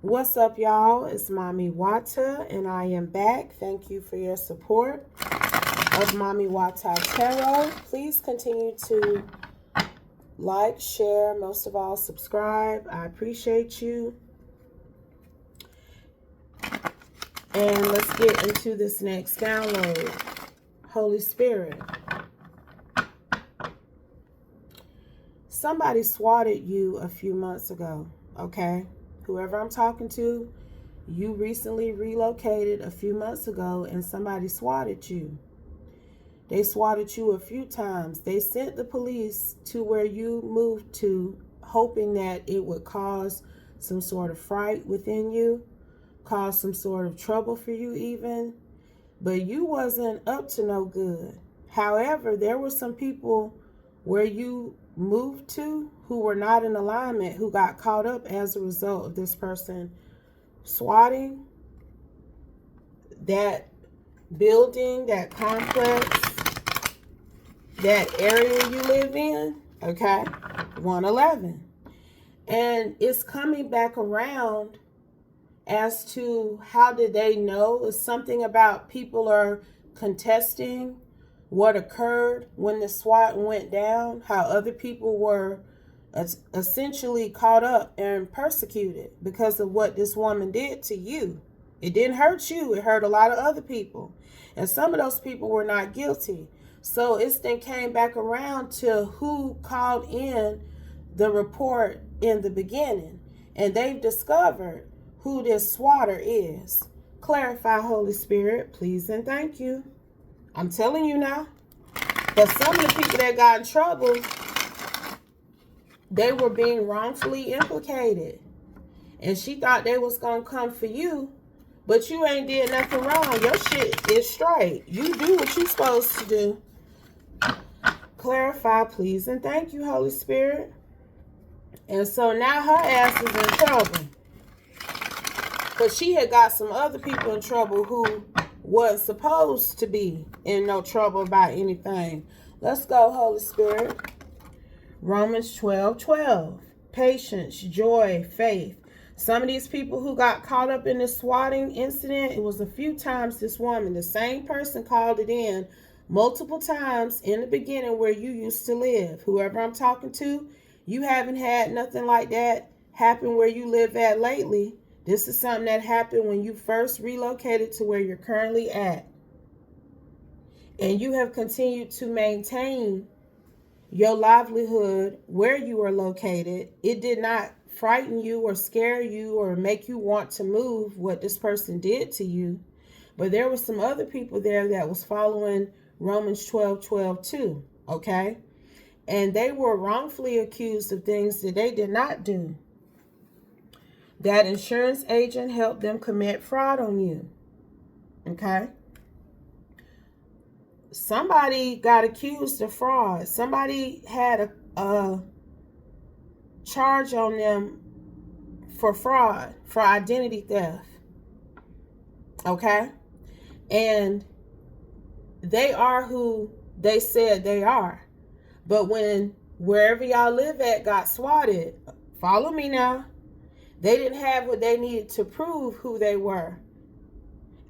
What's up, y'all? It's Mami Wata, and I am back. Thank you for your support of Mami Wata Tarot. Please continue to like, share, most of all, subscribe. I appreciate you. And let's get into this next download. Holy Spirit. Somebody swatted you a few months ago, okay? Whoever I'm talking to, you recently relocated a few months ago and somebody swatted you. They swatted you a few times. They sent the police to where you moved to, hoping that it would cause some sort of fright within you, cause some sort of trouble for you even. But you wasn't up to no good. However, there were some people where you moved to who were not in alignment, who got caught up as a result of this person swatting that building, that complex, that area you live in, okay? 111. And it's coming back around as to how did they know. It's something about people are contesting what occurred when the SWAT went down, how other people were essentially caught up and persecuted because of what this woman did to you. It didn't hurt you, it hurt a lot of other people. And some of those people were not guilty. So it's then came back around to who called in the report in the beginning. And they've discovered who this swatter is. Clarify, Holy Spirit, please and thank you. I'm telling you now. But some of the people that got in trouble, they were being wrongfully implicated. And she thought they was going to come for you. But you ain't did nothing wrong. Your shit is straight. You do what you supposed to do. Clarify, please, and thank you, Holy Spirit. And so now her ass is in trouble. But she had got some other people in trouble who wasn't supposed to be in no trouble about anything. Let's go, Holy Spirit. Romans 12:12. Patience, joy, faith. Some of these people who got caught up in this swatting incident, it was a few times this woman, the same person called it in multiple times in the beginning where you used to live. Whoever I'm talking to, you haven't had nothing like that happen where you live at lately. This is something that happened when you first relocated to where you're currently at. And you have continued to maintain your livelihood where you are located. It did not frighten you or scare you or make you want to move what this person did to you. But there were some other people there that was following Romans 12:12 too, okay? And they were wrongfully accused of things that they did not do. That insurance agent helped them commit fraud on you, okay? Somebody got accused of fraud. Somebody had a charge on them for fraud, for identity theft, okay? And they are who they said they are. But when wherever y'all live at got swatted, follow me now, they didn't have what they needed to prove who they were.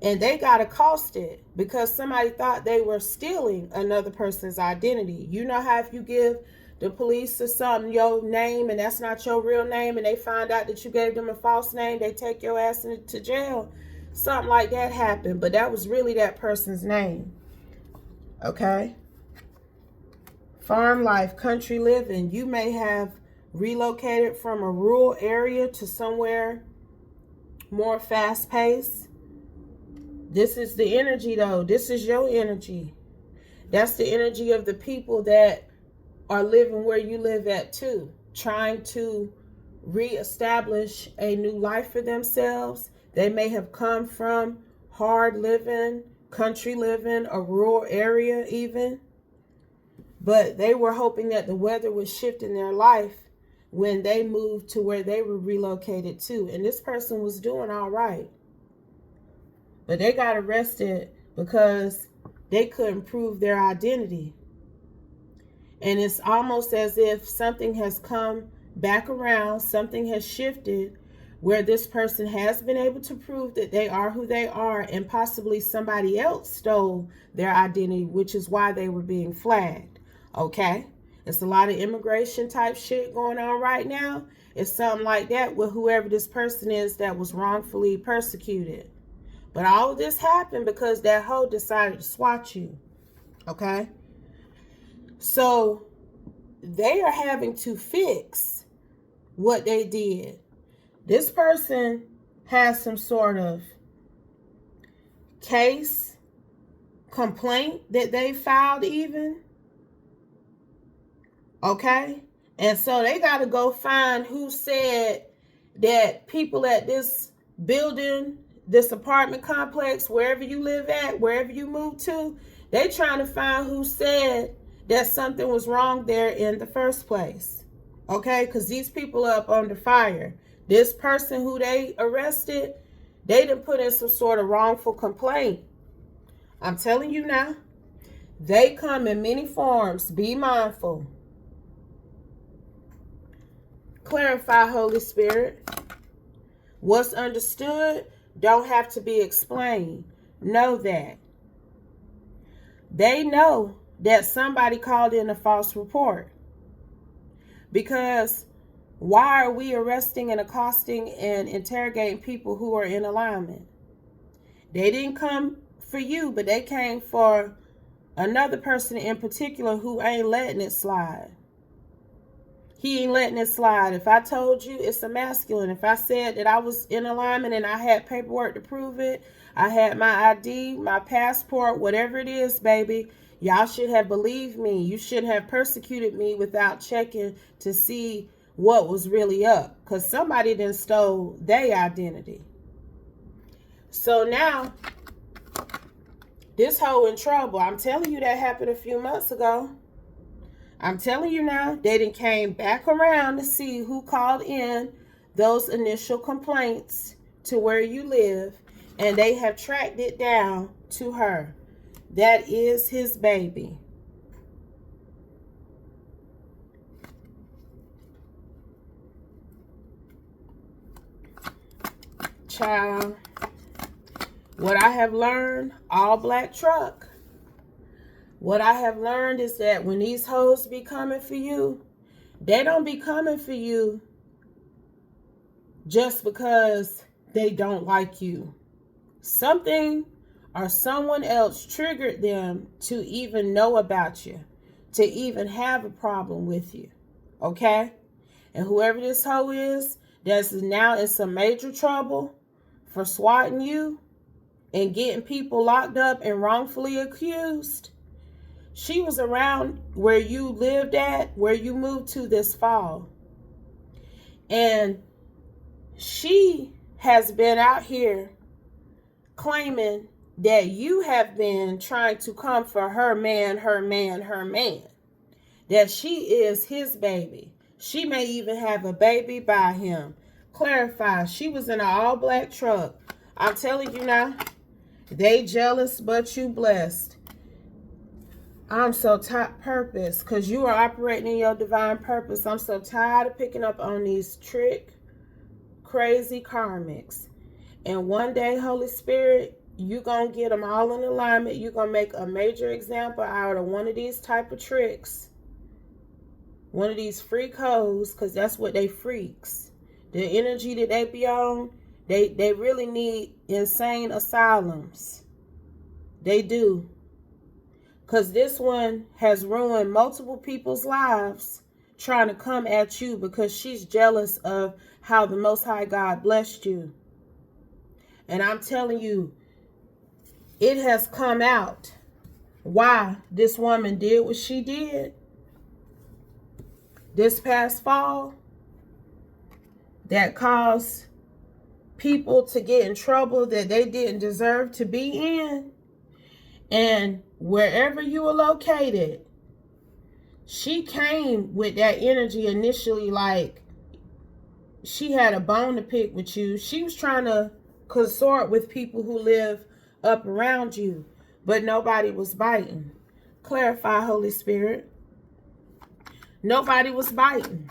And they got accosted because somebody thought they were stealing another person's identity. You know how if you give the police or something your name and that's not your real name and they find out that you gave them a false name, they take your ass into jail. Something like that happened, but that was really that person's name. Okay? Farm life, country living. You may have relocated from a rural area to somewhere more fast-paced. This is the energy, though. This is your energy. That's the energy of the people that are living where you live at, too. Trying to reestablish a new life for themselves. They may have come from hard living, country living, a rural area even. But they were hoping that the weather would shift in their life when they moved to where they were relocated to. And this person was doing all right. But they got arrested because they couldn't prove their identity. And it's almost as if something has come back around, something has shifted where this person has been able to prove that they are who they are, and possibly somebody else stole their identity, which is why they were being flagged. Okay? It's a lot of immigration type shit going on right now. It's something like that with whoever this person is that was wrongfully persecuted. But all of this happened because that hoe decided to swat you. Okay? So they are having to fix what they did. This person has some sort of case, complaint that they filed even. Okay? And so they got to go find who said that people at this building, this apartment complex, wherever you live at, wherever you move to, they trying to find who said that something was wrong there in the first place. Okay? Because these people are up under fire. This person who they arrested, they done put in some sort of wrongful complaint. I'm telling you now, they come in many forms. Be mindful. Clarify, Holy Spirit. What's understood don't have to be explained. Know that. They know that somebody called in a false report. Because why are we arresting and accosting and interrogating people who are in alignment? They didn't come for you, but they came for another person in particular who ain't letting it slide. He ain't letting it slide. If I told you it's a masculine, if I said that I was in alignment and I had paperwork to prove it, I had my ID, my passport, whatever it is, baby, y'all should have believed me. You shouldn't have persecuted me without checking to see what was really up, because somebody done stole their identity. So now this hoe in trouble. I'm telling you, that happened a few months ago. I'm telling you now, they done came back around to see who called in those initial complaints to where you live, and they have tracked it down to her. That is his baby. Child, what I have learned, all black truck. What I have learned is that when these hoes be coming for you, they don't be coming for you just because they don't like you. Something or someone else triggered them to even know about you, to even have a problem with you. Okay? And whoever this hoe is that's now in some major trouble for swatting you and getting people locked up and wrongfully accused, she was around where you lived at, where you moved to this fall. And she has been out here claiming that you have been trying to come for her man, her man, her man. That she is his baby. She may even have a baby by him. Clarify, she was in an all-black truck. I'm telling you now, they jealous, but you blessed. I'm so tired, purpose, because you are operating in your divine purpose. I'm so tired of picking up on these crazy karmics. And one day, Holy Spirit, you going to get them all in alignment. You're going to make a major example out of one of these type of tricks. One of these freak hoes, because that's what they freaks. The energy that they be on, they really need insane asylums. They do. Because this one has ruined multiple people's lives trying to come at you because she's jealous of how the Most High God blessed you. And I'm telling you, it has come out why this woman did what she did this past fall that caused people to get in trouble that they didn't deserve to be in. And wherever you are located, she came with that energy initially, like she had a bone to pick with you. She was trying to consort with people who live up around you, but nobody was biting. Clarify, Holy Spirit. Nobody was biting.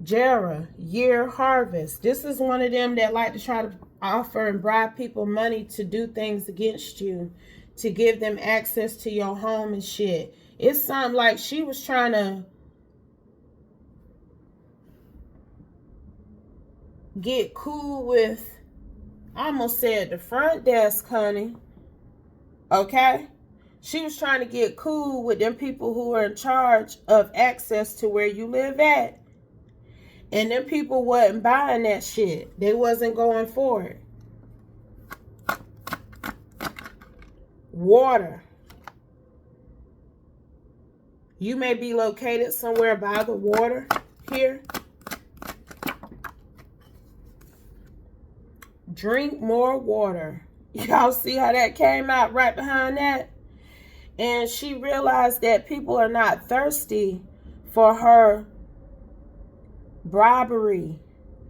Jera, year harvest. This is one of them that like to try to offer and bribe people money to do things against you, to give them access to your home and shit. It's something like she was trying to get cool with, I almost said the front desk, honey. Okay? She was trying to get cool with them people who are in charge of access to where you live at. And them people wasn't buying that shit. They wasn't going for it. Water. You may be located somewhere by the water here. Drink more water. Y'all see how that came out right behind that? And she realized that people are not thirsty for her bribery.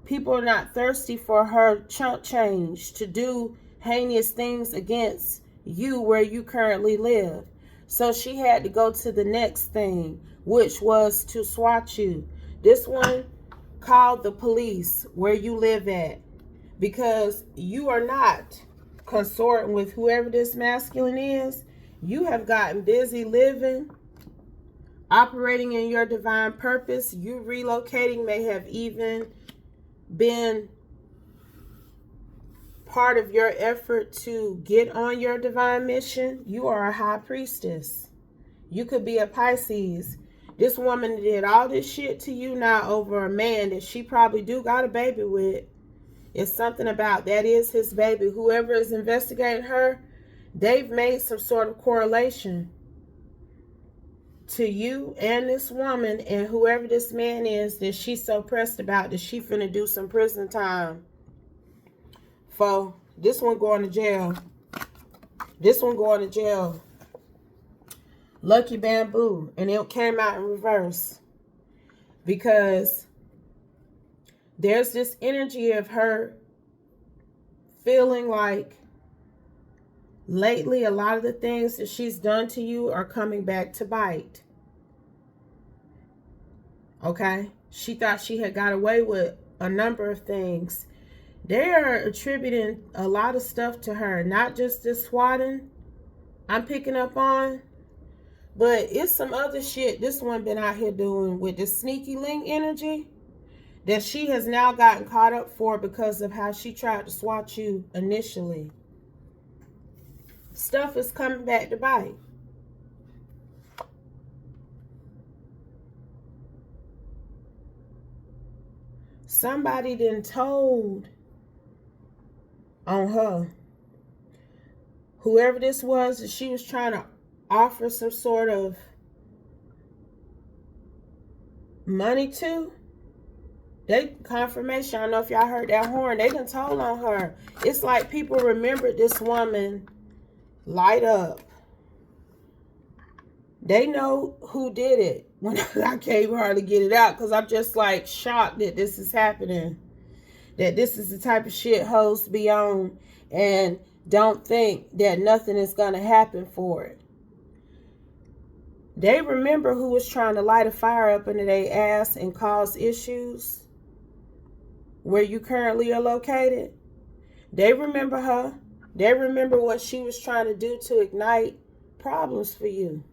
People are not thirsty for her chump change to do heinous things against you where you currently live. So she had to go to the next thing, which was to swat you. This one called the police where you live at, because you are not consorting with whoever this masculine is. You have gotten busy living, operating in your divine purpose. You relocating may have even been part of your effort to get on your divine mission. You are a high priestess. You could be a Pisces. This woman did all this shit to you now over a man that she probably do got a baby with. It's something about that is his baby. Whoever is investigating her, they've made some sort of correlation to you and this woman and whoever this man is that she's so pressed about that she finna do some prison time for. This one going to jail. This one going to jail. Lucky bamboo. And it came out in reverse. Because there's this energy of her feeling like lately, a lot of the things that she's done to you are coming back to bite. Okay? She thought she had got away with a number of things. They are attributing a lot of stuff to her. Not just this swatting I'm picking up on, but it's some other shit this one been out here doing with the sneaky link energy that she has now gotten caught up for because of how she tried to swat you initially. Stuff is coming back to bite. Somebody done told on her, whoever this was, that she was trying to offer some sort of money to. They confirmation. I don't know if y'all heard that horn. They done told on her. It's like people remembered this woman light up. They know who did it. When I can't hardly get it out because I'm just like shocked that this is happening. That this is the type of shit hoes be on and don't think that nothing is going to happen for it. They remember who was trying to light a fire up into their ass and cause issues where you currently are located. They remember her. They remember what she was trying to do to ignite problems for you.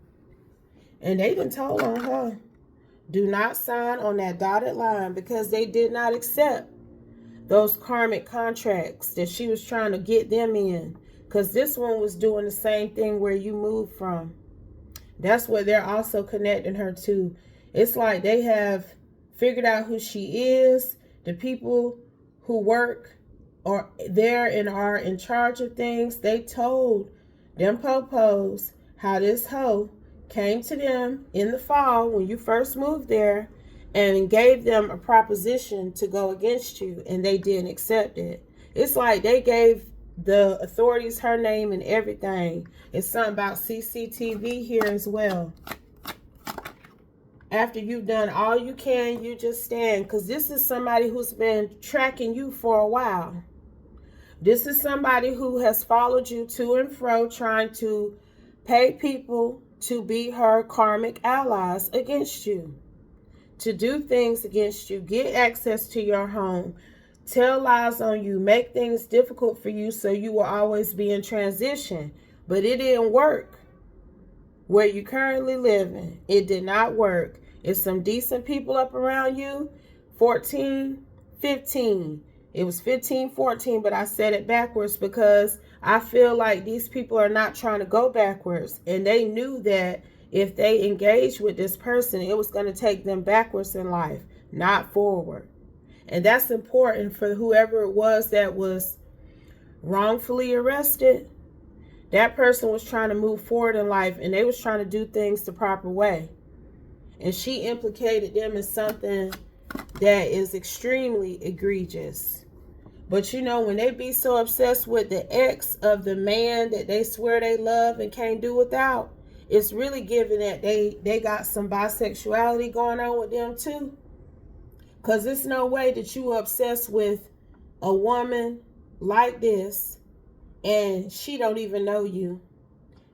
And they done told on her, do not sign on that dotted line, because they did not accept those karmic contracts that she was trying to get them in. Because this one was doing the same thing where you moved from. That's what they're also connecting her to. It's like they have figured out who she is. The people who work are there and are in charge of things. They told them popos how this hoe came to them in the fall when you first moved there and gave them a proposition to go against you, and they didn't accept it. It's like they gave the authorities her name and everything. It's something about CCTV here as well. After you've done all you can, you just stand. Because this is somebody who's been tracking you for a while. This is somebody who has followed you to and fro, trying to pay people to be her karmic allies against you. to do things against you, get access to your home, tell lies on you, make things difficult for you so you will always be in transition. But it didn't work where you currently living. It did not work. It's some decent people up around you. 14, 15. It was 15, 14, but I said it backwards because I feel like these people are not trying to go backwards. And they knew that if they engaged with this person, it was going to take them backwards in life, not forward. And that's important for whoever it was that was wrongfully arrested. That person was trying to move forward in life, and they was trying to do things the proper way. And she implicated them in something that is extremely egregious. But you know, when they be so obsessed with the ex of the man that they swear they love and can't do without, it's really given that they got some bisexuality going on with them too. Because there's no way that you are obsessed with a woman like this and she don't even know you.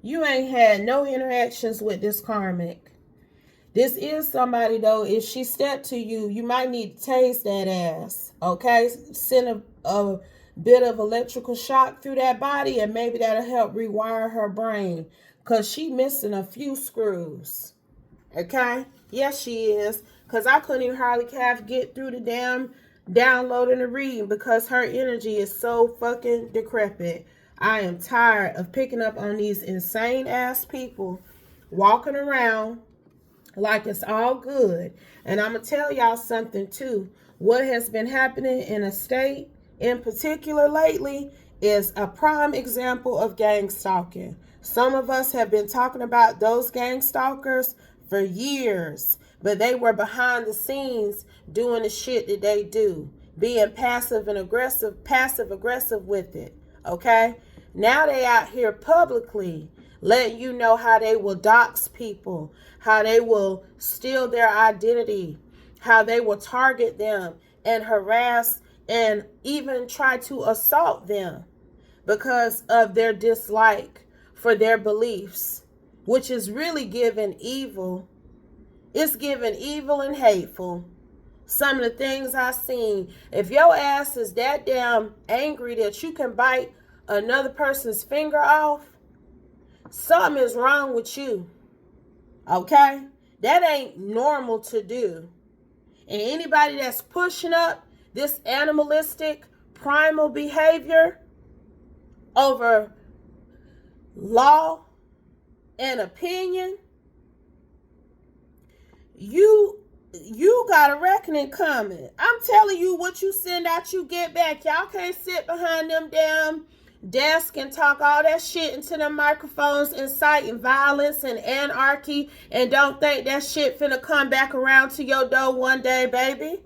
You ain't had no interactions with this karmic. This is somebody, though, if she stepped to you, you might need to tase that ass, okay? Send a bit of electrical shock through that body, and maybe that'll help rewire her brain, because she missing a few screws, okay? Yes, she is, because I couldn't even hardly get through the damn downloading and reading because her energy is so fucking decrepit. I am tired of picking up on these insane-ass people walking around like it's all good. And I'm going to tell y'all something too. What has been happening in a state in particular lately is a prime example of gang stalking. Some of us have been talking about those gang stalkers for years, but they were behind the scenes doing the shit that they do, being passive aggressive with it, okay? Now they out here publicly letting you know how they will dox people, how they will steal their identity, how they will target them and harass and even try to assault them because of their dislike for their beliefs, which is really giving evil. It's giving evil and hateful. Some of the things I've seen, if your ass is that damn angry that you can bite another person's finger off, something is wrong with you. Okay? That ain't normal to do. And anybody that's pushing up this animalistic, primal behavior over law and opinion, you got a reckoning coming. I'm telling you, what you send out, you get back. Y'all can't sit behind them damn desk and talk all that shit into the microphones, inciting violence and anarchy, and don't think that shit finna come back around to your door one day, baby.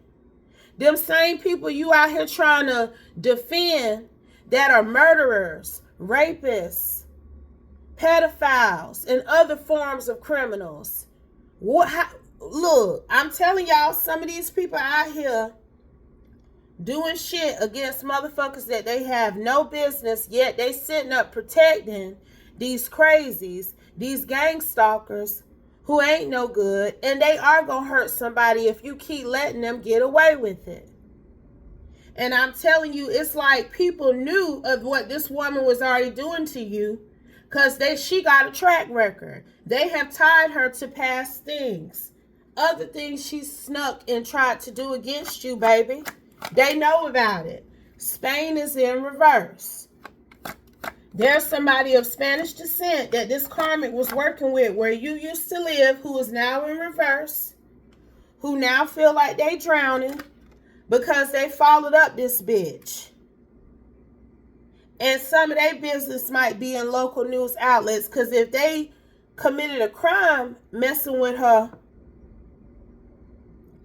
Them same people you out here trying to defend that are murderers, rapists, pedophiles, and other forms of criminals. Look, I'm telling y'all, some of these people out here doing shit against motherfuckers that they have no business, yet they sitting up protecting these crazies, these gang stalkers who ain't no good, and they are gonna hurt somebody if you keep letting them get away with it. And I'm telling you, it's like people knew of what this woman was already doing to you because she got a track record. They have tied her to past things. Other things she snuck and tried to do against you, baby. They know about it. Spain is in reverse. There's somebody of Spanish descent that this karmic was working with where you used to live who is now in reverse, who now feel like they drowning because they followed up this bitch. And some of their business might be in local news outlets because if they committed a crime messing with her,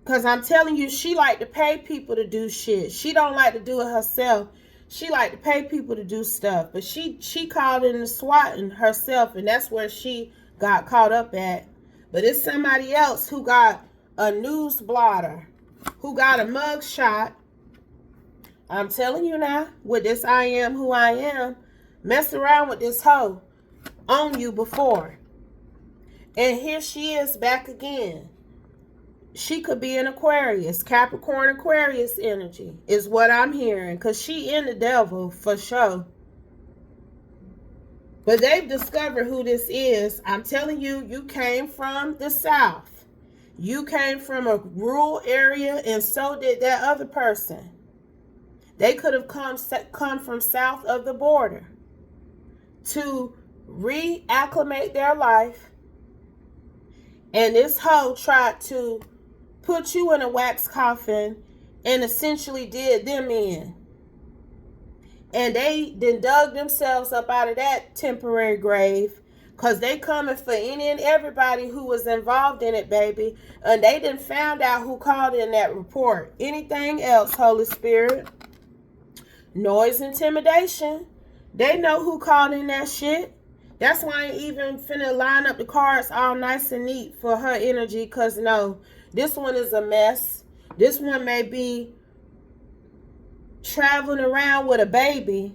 because I'm telling you, she like to pay people to do shit. She don't like to do it herself. She like to pay people to do stuff. But she called in the swatting herself, and that's where she got caught up at. But it's somebody else who got a news blotter, who got a mug shot. I'm telling you now, with this I am who I am, mess around with this hoe on you before. And here she is back again. she could be an Aquarius, Capricorn, Aquarius energy is what I'm hearing, because she in the devil for sure. But they've discovered who this is. I'm telling you, you came from the South. You came from a rural area, and so did that other person. They could have come from south of the border to reacclimate their life. And this hoe tried to put you in a wax coffin and essentially did them in. And they then dug themselves up out of that temporary grave, because they coming for any and everybody who was involved in it, baby. And they done found out who called in that report. Anything else, Holy Spirit? Noise, intimidation. They know who called in that shit. That's why I ain't even finna line up the cards all nice and neat for her energy, because no, this one is a mess. This one may be traveling around with a baby,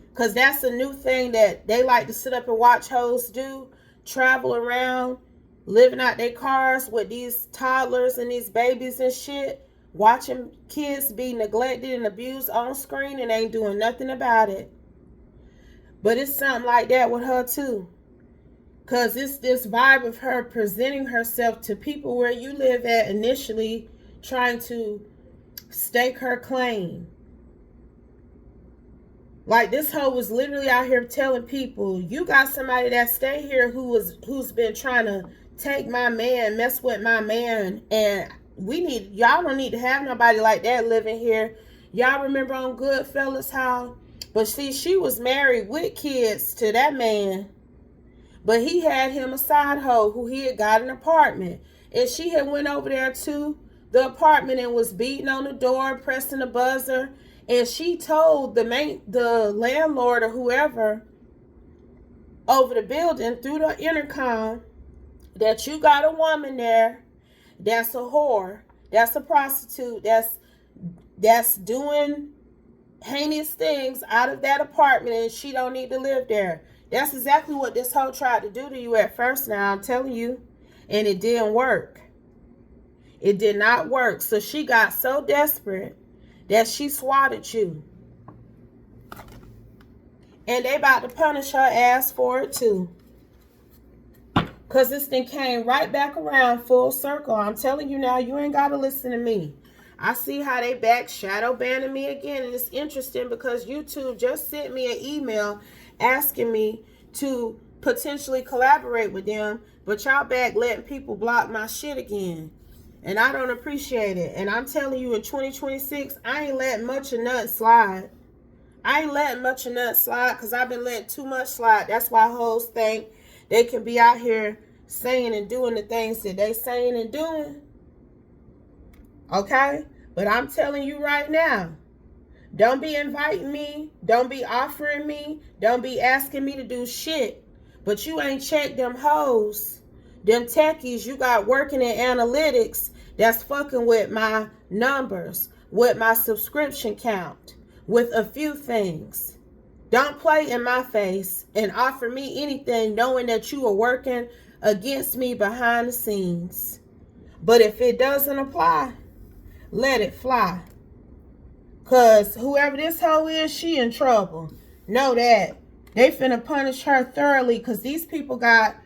because that's a new thing that they like to sit up and watch hoes do. Travel around, living out their cars with these toddlers and these babies and shit, watching kids be neglected and abused on screen and ain't doing nothing about it. But it's something like that with her too, because it's this vibe of her presenting herself to people where you live at initially, trying to stake her claim. Like, this hoe was literally out here telling people, you got somebody that stay here who's been trying to take my man, mess with my man, and y'all don't need to have nobody like that living here. Y'all remember on Goodfellas how, but see, she was married with kids to that man, but he had him a side hoe who he had got an apartment, and she had went over there to the apartment and was beating on the door, pressing the buzzer, and she told the landlord or whoever over the building through the intercom that you got a woman there that's a whore, that's a prostitute, that's doing heinous things out of that apartment, and she don't need to live there. That's exactly what this hoe tried to do to you at first, now I'm telling you, and it didn't work. It did not work. So she got so desperate that she swatted you. And they about to punish her ass for it too. Because this thing came right back around full circle. I'm telling you now, you ain't got to listen to me. I see how they back shadow banning me again. And it's interesting because YouTube just sent me an email asking me to potentially collaborate with them. But y'all back letting people block my shit again. And I don't appreciate it. And I'm telling you, in 2026, I ain't letting much of nothing slide. I ain't letting much of nothing slide because I've been letting too much slide. That's why hoes think they can be out here saying and doing the things that they saying and doing. Okay? But I'm telling you right now, don't be inviting me. Don't be offering me. Don't be asking me to do shit. But you ain't checked them hoes. Them techies you got working in analytics that's fucking with my numbers, with my subscription count, with a few things. Don't play in my face and offer me anything knowing that you are working against me behind the scenes. But if it doesn't apply, let it fly. Because whoever this hoe is, she in trouble. Know that. They finna punish her thoroughly because these people got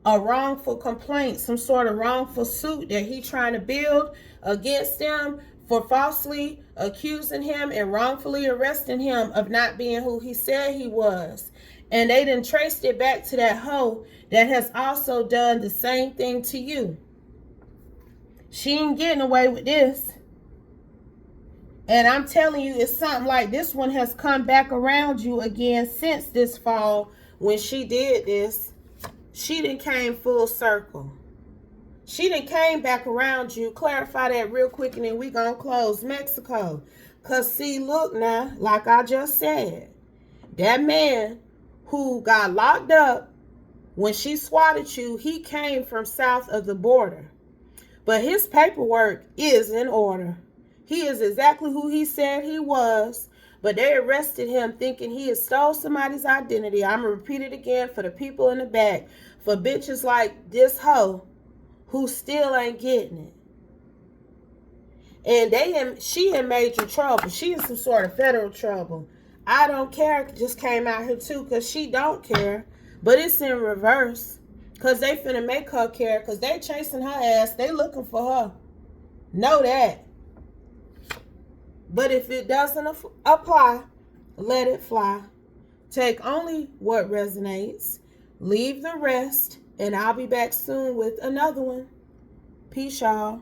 a wrongful complaint, some sort of wrongful suit that he trying to build against them for falsely accusing him and wrongfully arresting him of not being who he said he was. And they done traced it back to that hoe that has also done the same thing to you. She ain't getting away with this. And I'm telling you, it's something like this one has come back around you again since this fall when she did this. She done came full circle. She done came back around you. Clarify that real quick and then we gonna close Mexico. Because see, look now, like I just said, that man who got locked up when she swatted you, he came from south of the border. But his paperwork is in order. He is exactly who he said he was. But they arrested him thinking he had stole somebody's identity. I'm going to repeat it again for the people in the back. For bitches like this hoe who still ain't getting it. And she in major trouble. She in some sort of federal trouble. I don't care just came out here too, because she don't care. But it's in reverse. Because they finna make her care. Because they chasing her ass. They looking for her. Know that. But if it doesn't apply, let it fly. Take only what resonates. Leave the rest. And I'll be back soon with another one. Peace, y'all.